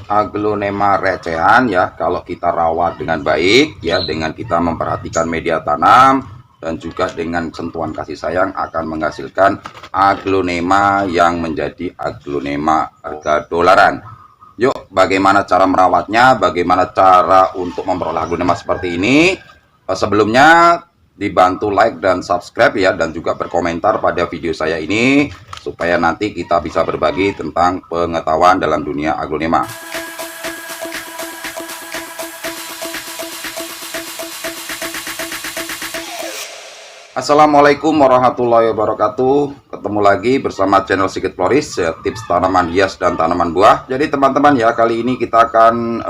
aglonema recehan ya, kalau kita rawat dengan baik ya, dengan kita memperhatikan media tanam dan juga dengan sentuhan kasih sayang, akan menghasilkan aglonema yang menjadi aglonema harga dolaran. Yuk, bagaimana cara merawatnya, bagaimana cara untuk memperoleh aglonema seperti ini? Sebelumnya dibantu like dan subscribe ya, dan juga berkomentar pada video saya ini supaya nanti kita bisa berbagi tentang pengetahuan dalam dunia aglonema. Assalamualaikum warahmatullahi wabarakatuh. Ketemu lagi bersama channel Sigit Floris, tips tanaman hias dan tanaman buah. Jadi teman-teman ya, kali ini kita akan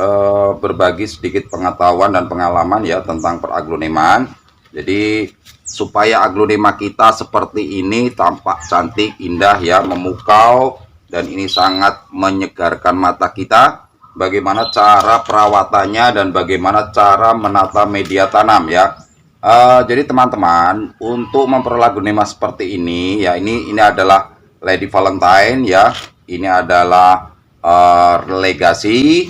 berbagi sedikit pengetahuan dan pengalaman ya tentang peraglonemaan. Jadi supaya aglonema kita seperti ini, tampak cantik, indah ya, memukau, dan ini sangat menyegarkan mata kita. Bagaimana cara perawatannya dan bagaimana cara menata media tanam ya. Jadi teman-teman, untuk memperoleh aglonema seperti ini ya, ini adalah Lady Valentine ya, ini adalah Legacy,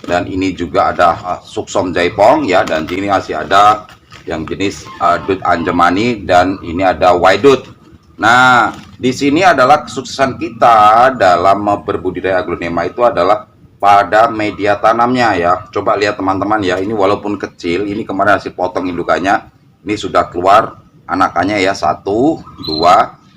dan ini juga ada Suksom Jaipong ya, dan ini masih ada yang jenis Dut Anjemani, dan ini ada Waidut. Nah, di sini adalah kesuksesan kita dalam berbudidaya aglonema itu adalah pada media tanamnya ya. Coba lihat teman-teman ya, ini walaupun kecil, ini kemarin hasil potong indukannya, ini sudah keluar anakannya ya, 1, 2,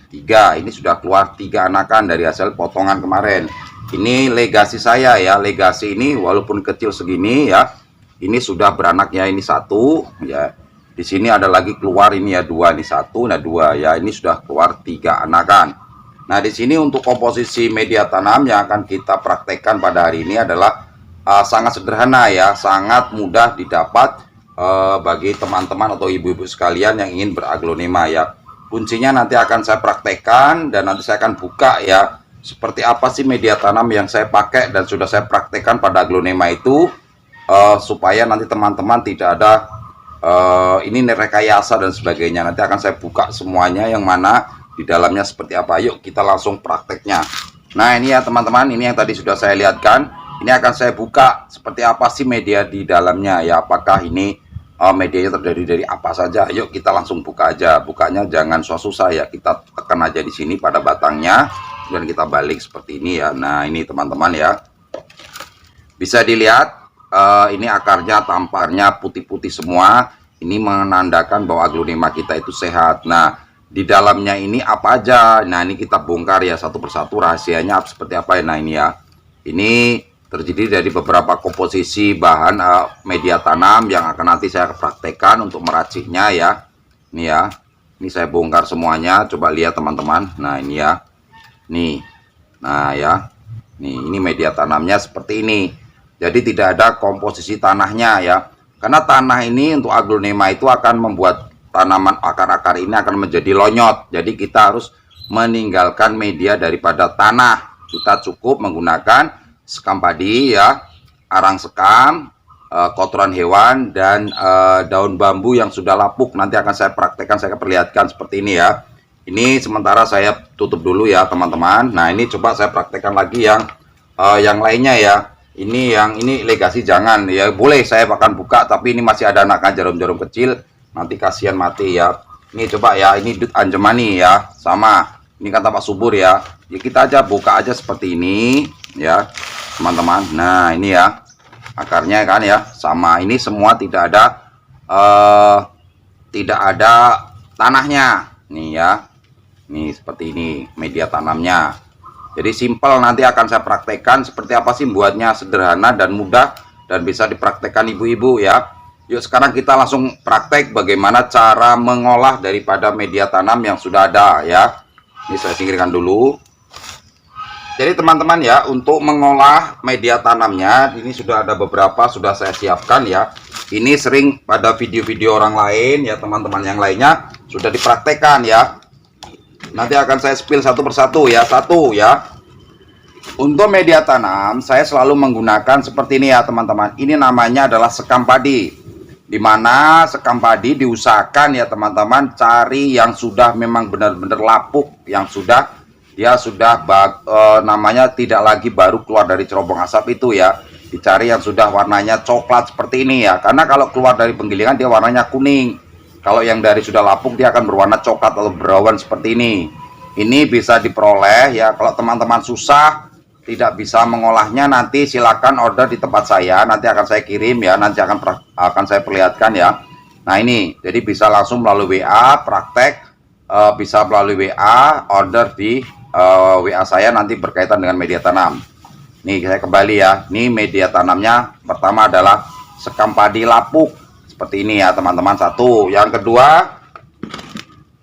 3. Ini sudah keluar 3 anakan dari hasil potongan kemarin. Ini Legacy saya ya, Legacy ini walaupun kecil segini ya, ini sudah beranak ya, ini 1 ya. Di sini ada lagi keluar ini ya, 2, ini 1, nah 2 ya, ini sudah keluar 3 anakan. Nah, di sini untuk komposisi media tanam yang akan kita praktekkan pada hari ini adalah sangat sederhana ya, sangat mudah didapat bagi teman-teman atau ibu-ibu sekalian yang ingin beraglonema ya. Kuncinya nanti akan saya praktekkan, dan nanti saya akan buka ya, seperti apa sih media tanam yang saya pakai dan sudah saya praktekkan pada aglonema itu, supaya nanti teman-teman tidak ada ini rekayasa dan sebagainya. Nanti akan saya buka semuanya, yang mana di dalamnya seperti apa. Yuk kita langsung prakteknya. Nah, ini ya teman-teman, ini yang tadi sudah saya lihatkan. Ini akan saya buka seperti apa sih media di dalamnya ya. Apakah ini medianya terdiri dari apa saja. Yuk kita langsung buka aja. Bukanya jangan susah ya, kita tekan aja di sini pada batangnya, dan kita balik seperti ini ya. Nah, ini teman-teman ya, bisa dilihat ini akarnya tampaknya putih-putih semua. Ini menandakan bahwa aglonema kita itu sehat. Nah, di dalamnya ini apa aja? Nah, ini kita bongkar ya satu persatu, rahasianya seperti apa ya. Nah, ini ya, ini terdiri dari beberapa komposisi bahan media tanam yang akan nanti saya praktekkan untuk meraciknya ya. Ini ya, ini saya bongkar semuanya, coba lihat teman-teman. Nah, ini ya, nih, nah ya, nih, ini media tanamnya seperti ini. Jadi tidak ada komposisi tanahnya ya, karena tanah ini untuk aglonema itu akan membuat tanaman akar-akar ini akan menjadi lonyot. Jadi kita harus meninggalkan media daripada tanah. Kita cukup menggunakan sekam padi ya, arang sekam, kotoran hewan, dan daun bambu yang sudah lapuk. Nanti akan saya praktekkan, saya perlihatkan seperti ini ya. Ini sementara saya tutup dulu ya teman-teman. Nah, ini coba saya praktekkan lagi yang lainnya ya. Ini Legacy jangan ya, boleh saya akan buka, tapi ini masih ada anakan jarum-jarum kecil, nanti kasihan mati ya. Ini coba ya, ini Dut Anjemani ya, sama ini kan tampak subur ya. Ya kita aja buka aja seperti ini ya teman-teman. Nah, ini ya akarnya kan ya, sama ini semua tidak ada tanahnya nih ya. Nih seperti ini media tanamnya. Jadi simpel, nanti akan saya praktekkan seperti apa sih buatnya, sederhana dan mudah, dan bisa dipraktekkan ibu-ibu ya. Yuk sekarang kita langsung praktek bagaimana cara mengolah daripada media tanam yang sudah ada ya. Ini saya singkirkan dulu. Jadi teman-teman ya, untuk mengolah media tanamnya ini sudah ada beberapa, sudah saya siapkan ya. Ini sering pada video-video orang lain ya, teman-teman yang lainnya sudah dipraktekkan ya. Nanti akan saya spill satu persatu ya. Satu ya, untuk media tanam saya selalu menggunakan seperti ini ya teman-teman. Ini namanya adalah sekam padi, dimana sekam padi diusahakan ya teman-teman cari yang sudah memang benar-benar lapuk, yang sudah dia sudah namanya tidak lagi baru keluar dari cerobong asap itu ya. Dicari yang sudah warnanya coklat seperti ini ya, karena kalau keluar dari penggilingan dia warnanya kuning. Kalau yang dari sudah lapuk dia akan berwarna coklat atau brown seperti ini. Ini bisa diperoleh ya. Kalau teman-teman susah tidak bisa mengolahnya, nanti silakan order di tempat saya, nanti akan saya kirim ya, nanti akan saya perlihatkan ya. Nah ini, jadi bisa langsung melalui WA praktek, bisa melalui WA order di WA saya nanti berkaitan dengan media tanam. Nih saya kembali ya, ini media tanamnya pertama adalah sekam padi lapuk seperti ini ya teman-teman, satu. Yang kedua,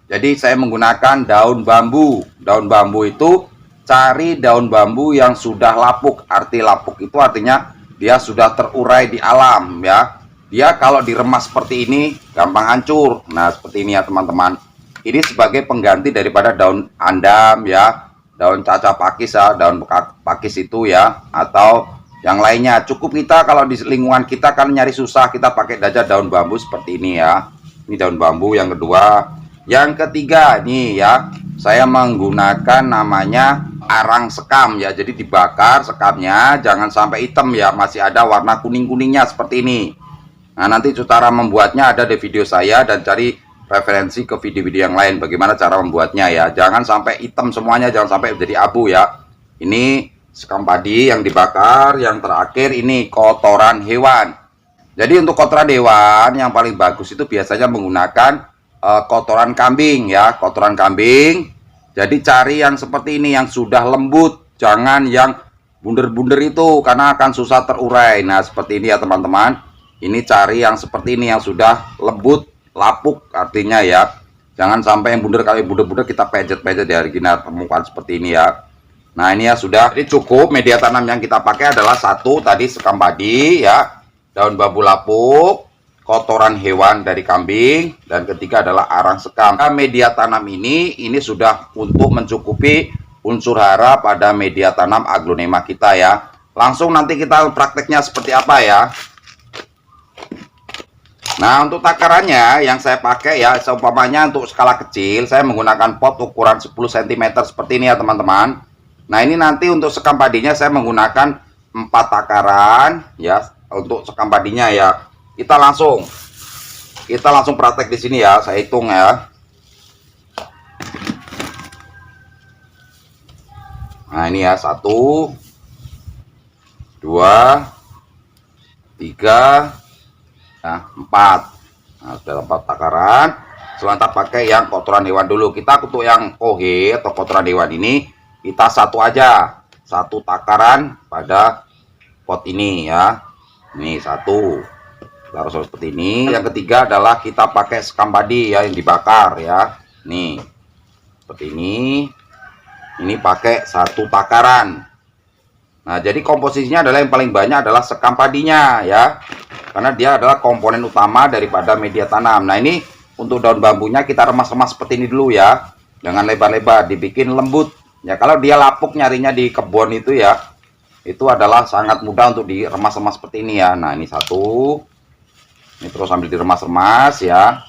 jadi saya menggunakan daun bambu. Daun bambu itu cari daun bambu yang sudah lapuk. Arti lapuk itu artinya dia sudah terurai di alam ya. Dia kalau diremas seperti ini gampang hancur. Nah seperti ini ya teman-teman. Ini sebagai pengganti daripada daun andam ya, daun caca pakis ya, daun pakis itu ya, atau yang lainnya. Cukup kita kalau di lingkungan kita kan nyari susah, kita pakai saja daun bambu seperti ini ya. Ini daun bambu yang kedua. Yang ketiga nih ya, saya menggunakan namanya arang sekam ya. Jadi dibakar sekamnya, jangan sampai hitam ya, masih ada warna kuning-kuningnya seperti ini. Nah nanti cara membuatnya ada di video saya, dan cari referensi ke video-video yang lain bagaimana cara membuatnya ya. Jangan sampai hitam semuanya, jangan sampai menjadi abu ya. Ini sekam padi yang dibakar. Yang terakhir ini kotoran hewan. Jadi untuk kotoran hewan yang paling bagus itu biasanya menggunakan kotoran kambing ya, kotoran kambing. Jadi cari yang seperti ini yang sudah lembut, jangan yang bunder-bunder itu karena akan susah terurai. Nah seperti ini ya teman-teman. Ini cari yang seperti ini yang sudah lembut, lapuk artinya ya. Jangan sampai yang bundar, kali bundar-bundar kita pejet-pejet ya, kita temukan seperti ini ya. Nah ini ya sudah. Jadi cukup media tanam yang kita pakai adalah satu tadi sekam padi ya, daun bambu lapuk, kotoran hewan dari kambing, dan ketiga adalah arang sekam. Nah, media tanam ini sudah untuk mencukupi unsur hara pada media tanam aglonema kita ya. Langsung nanti kita prakteknya seperti apa ya. Nah untuk takarannya yang saya pakai ya, seumpamanya untuk skala kecil saya menggunakan pot ukuran 10 cm seperti ini ya teman-teman. Nah ini nanti untuk sekam padinya saya menggunakan 4 takaran ya. Untuk sekam padinya ya kita langsung praktek di sini ya, saya hitung ya. Nah ini ya 1 2 3 nah, 4. Nah, sudah 4 takaran. Selanjutnya pakai yang kotoran hewan dulu. Kita untuk yang kohe atau kotoran hewan ini kita satu aja, 1 takaran pada pot ini ya. Ini 1. Taruh seperti ini. Yang ketiga adalah kita pakai sekam padi ya yang dibakar ya. Nih. Seperti ini. Ini pakai 1 takaran. Nah, jadi komposisinya adalah yang paling banyak adalah sekam padinya ya. Karena dia adalah komponen utama daripada media tanam. Nah ini untuk daun bambunya kita remas-remas seperti ini dulu ya. Jangan lebar-lebar, dibikin lembut. Ya kalau dia lapuk nyarinya di kebun itu ya, itu adalah sangat mudah untuk diremas-remas seperti ini ya. Nah ini 1. Ini terus sambil diremas-remas ya.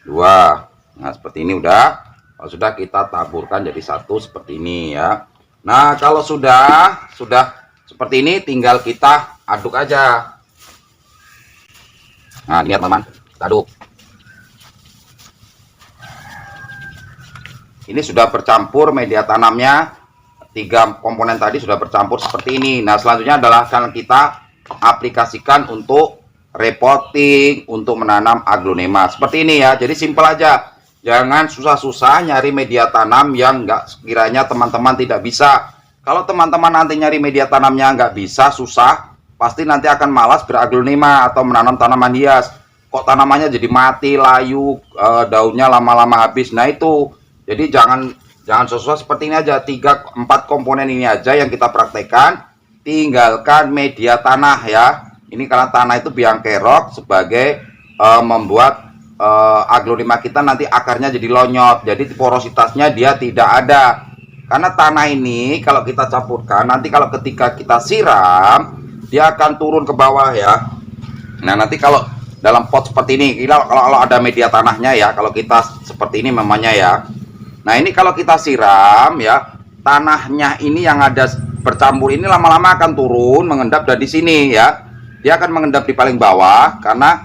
2. Nah seperti ini udah. Kalau sudah kita taburkan jadi 1 seperti ini ya. Nah kalau sudah seperti ini tinggal kita aduk aja. Nah lihat teman, kita aduk. Ini sudah bercampur media tanamnya, 3 komponen tadi sudah bercampur seperti ini. Nah selanjutnya adalah akan kita aplikasikan untuk repotting, untuk menanam aglonema seperti ini ya. Jadi simpel aja, jangan susah-susah nyari media tanam yang enggak sekiranya teman-teman tidak bisa. Kalau teman-teman nanti nyari media tanamnya nggak bisa, susah, pasti nanti akan malas beraglonema atau menanam tanaman hias. Kok tanamannya jadi mati, layu, daunnya lama-lama habis. Nah itu, jadi jangan susah seperti ini aja. 3-4 komponen ini aja yang kita praktekkan. Tinggalkan media tanah ya. Ini karena tanah itu biang kerok sebagai membuat aglonema kita nanti akarnya jadi lonyot. Jadi porositasnya dia tidak ada. Karena tanah ini kalau kita campurkan, nanti kalau ketika kita siram, dia akan turun ke bawah ya. Nah nanti kalau dalam pot seperti ini, kalau ada media tanahnya ya, kalau kita seperti ini memangnya ya, Nah ini kalau kita siram ya, tanahnya ini yang ada bercampur ini lama-lama akan turun mengendap dari sini ya. Dia akan mengendap di paling bawah karena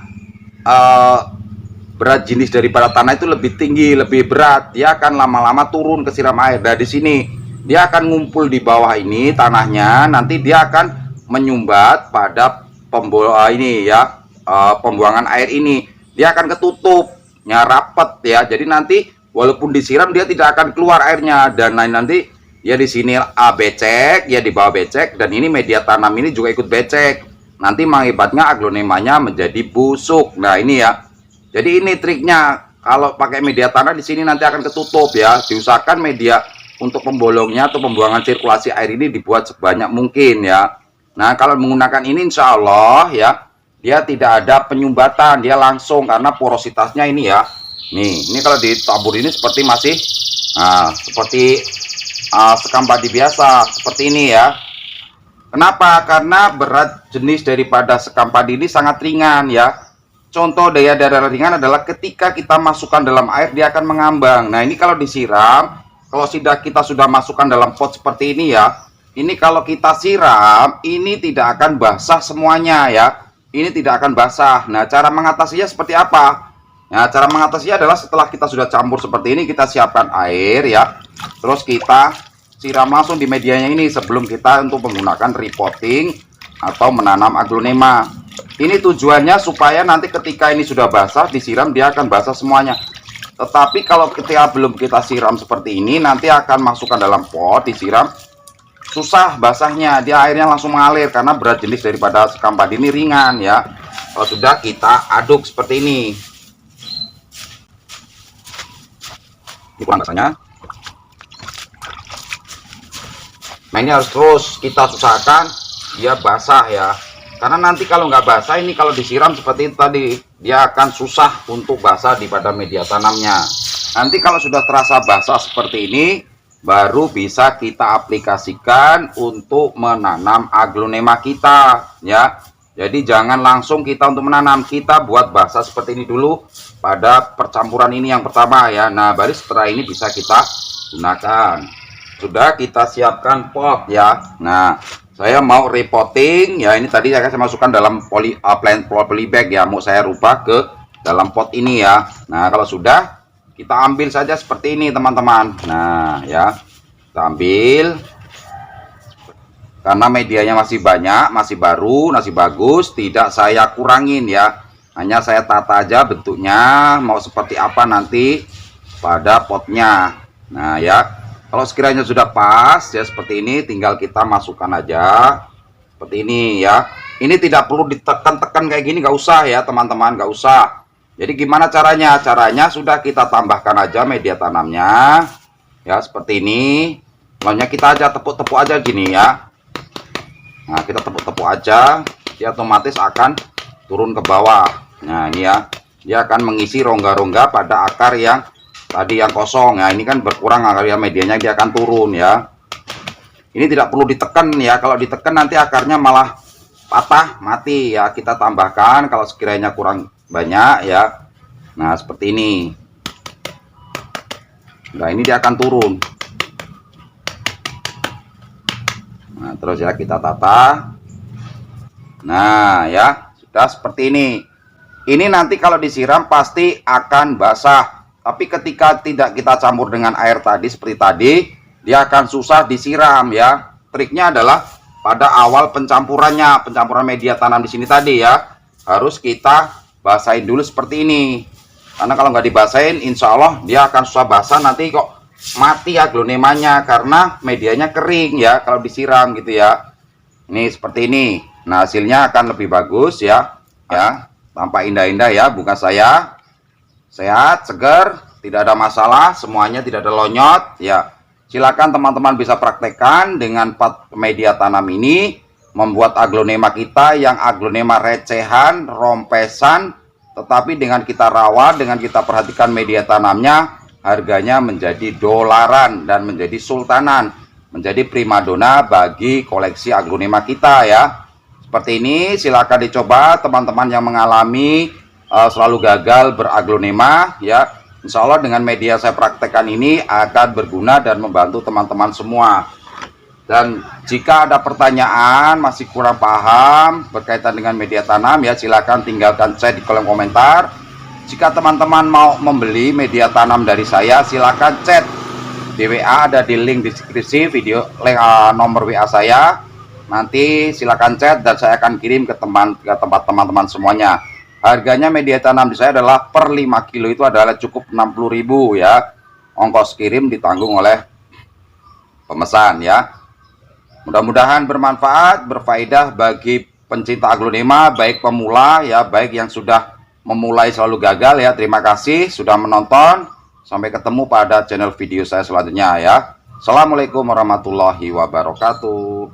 berat jenis daripada tanah itu lebih tinggi, lebih berat. Dia akan lama-lama turun ke siram air. Dari sini dia akan ngumpul di bawah ini tanahnya. Nanti dia akan menyumbat pada ini ya, pembuangan air ini. Dia akan ketutupnya rapet ya. Jadi nanti walaupun disiram dia tidak akan keluar airnya, dan nanti ya di sini becek, ya di bawah becek, dan ini media tanam ini juga ikut becek. Nanti mengakibatnya aglonemanya menjadi busuk. Nah ini ya. Jadi ini triknya, kalau pakai media tanah di sini nanti akan ketutup ya. Diusahakan media untuk pembolongnya atau pembuangan sirkulasi air ini dibuat sebanyak mungkin ya. Nah kalau menggunakan ini insya Allah ya, dia tidak ada penyumbatan, dia langsung karena porositasnya ini ya. Nih, ini kalau ditabur ini seperti masih seperti sekam padi biasa, seperti ini ya. Kenapa? Karena berat jenis daripada sekam padi ini sangat ringan ya. Contoh daya darah ringan adalah ketika kita masukkan dalam air dia akan mengambang. Nah ini kalau disiram, kalau kita sudah masukkan dalam pot seperti ini ya, ini kalau kita siram ini tidak akan basah semuanya ya. Ini tidak akan basah. Nah cara mengatasinya seperti apa? Nah cara mengatasinya adalah setelah kita sudah campur seperti ini, kita siapkan air ya, terus kita siram langsung di medianya ini sebelum kita untuk menggunakan repotting atau menanam aglonema. Ini tujuannya supaya nanti ketika ini sudah basah disiram dia akan basah semuanya. Tetapi kalau ketika belum kita siram seperti ini, nanti akan masukkan dalam pot disiram, susah basahnya, dia airnya langsung mengalir karena berat jenis daripada sekam padi ini ringan ya. Kalau sudah kita aduk seperti ini, kurang basahnya. Nah ini harus terus kita usahakan dia basah ya, karena nanti kalau nggak basah ini kalau disiram seperti itu tadi, dia akan susah untuk basah di pada media tanamnya. Nanti kalau sudah terasa basah seperti ini, baru bisa kita aplikasikan untuk menanam aglonema kita ya. Jadi jangan langsung kita untuk menanam, kita buat basah seperti ini dulu pada percampuran ini yang pertama ya. Nah baru setelah ini bisa kita gunakan. Sudah kita siapkan pot ya. Nah saya mau repotting ya, ini tadi saya masukkan dalam polybag ya, mau saya rubah ke dalam pot ini ya. Nah kalau sudah, kita ambil saja seperti ini teman-teman. Nah ya, kita ambil karena medianya masih banyak, masih baru, masih bagus, tidak saya kurangin ya, hanya saya tata aja bentuknya mau seperti apa nanti pada potnya. Nah ya, kalau sekiranya sudah pas ya seperti ini, tinggal kita masukkan aja seperti ini ya. Ini tidak perlu ditekan-tekan kayak gini, nggak usah ya teman-teman, nggak usah. Jadi gimana caranya? Caranya sudah kita tambahkan aja media tanamnya ya seperti ini. Lainnya kita aja tepuk-tepuk aja gini ya. Nah kita tepuk-tepuk aja, dia otomatis akan turun ke bawah. Nah ini ya, dia akan mengisi rongga-rongga pada akar yang tadi yang kosong ya. Ini kan berkurang akarnya, medianya dia akan turun ya. Ini tidak perlu ditekan ya, kalau ditekan nanti akarnya malah patah mati ya. Kita tambahkan kalau sekiranya kurang banyak ya. Nah seperti ini. Nah ini dia akan turun. Nah terus ya kita tata. Nah ya sudah seperti ini. Ini nanti kalau disiram pasti akan basah. Tapi ketika tidak kita campur dengan air tadi seperti tadi, dia akan susah disiram ya. Triknya adalah pada awal pencampurannya, pencampuran media tanam di sini tadi ya, harus kita basahin dulu seperti ini. Karena kalau nggak dibasahin, insya Allah dia akan susah basah, nanti kok mati aglonemanya karena medianya kering ya kalau disiram gitu ya. Ini seperti ini. Nah hasilnya akan lebih bagus ya, tampak indah-indah ya. Bunga saya sehat, segar, tidak ada masalah, semuanya tidak ada lonyot ya. Silakan teman-teman bisa praktekkan dengan media tanam ini, membuat aglonema kita yang aglonema recehan, rompesan, tetapi dengan kita rawat, dengan kita perhatikan media tanamnya, harganya menjadi dolaran dan menjadi sultanan, menjadi primadona bagi koleksi aglonema kita ya. Seperti ini, silakan dicoba teman-teman yang mengalami selalu gagal beraglonema ya. Insya Allah dengan media saya praktekkan ini akan berguna dan membantu teman-teman semua. Dan jika ada pertanyaan masih kurang paham berkaitan dengan media tanam, ya silakan tinggalkan chat di kolom komentar. Jika teman-teman mau membeli media tanam dari saya, silakan chat di WA, ada di link deskripsi video, nomor WA saya. Nanti silakan chat dan saya akan kirim ke tempat teman-teman semuanya. Harganya media tanam di saya adalah per 5 kilo itu adalah cukup 60.000 ya. Ongkos kirim ditanggung oleh pemesan ya. Mudah-mudahan bermanfaat, berfaedah bagi pencinta aglonema, baik pemula ya, baik yang sudah memulai selalu gagal ya. Terima kasih sudah menonton. Sampai ketemu pada channel video saya selanjutnya ya. Assalamualaikum warahmatullahi wabarakatuh.